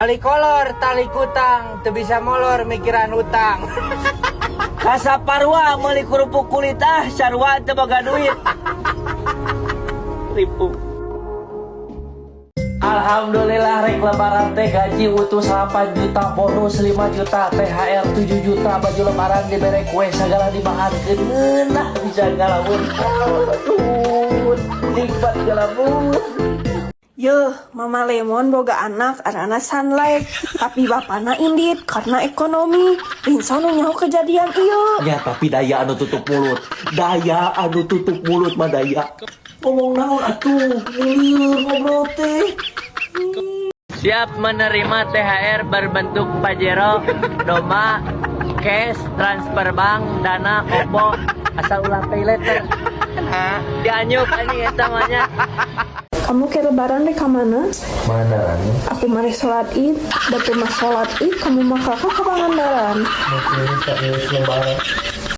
Tali kolor, tali kutang, teu bisa molor mikiran utang. Kasaparwa meuli kerupuk kulit sarua teu boga duit. Ripu. Alhamdulillah rek lebaran teh gaji utuh 8 juta, bonus 5 juta, THR 7 juta, baju lebaran dibere kue segala dimakankeun. Ngeunah bisa ngalamun. Aduh, nikmat galamun. Yeuh, Mama Lemon boga anak arana Sunlight, tapi bapana indit karena ekonomi. Rinso nu nyaho kejadian ieu. Ya tapi daya anu tutup mulut. Daya anu tutup mulut mah daya. Ngomong naon atuh? Lieur ngobrol teh. Siap menerima THR berbentuk Pajero, Doma, cash, transfer bank, dana, Oppo, asal ulah pay letter. Dianyuk anjing eta mah. Kamu ke lebaran deh kamana? Mana anu? Aku mari sholat id, dapur mah sholat id, kamu mah kakak ke Pangandaran. Lebaran.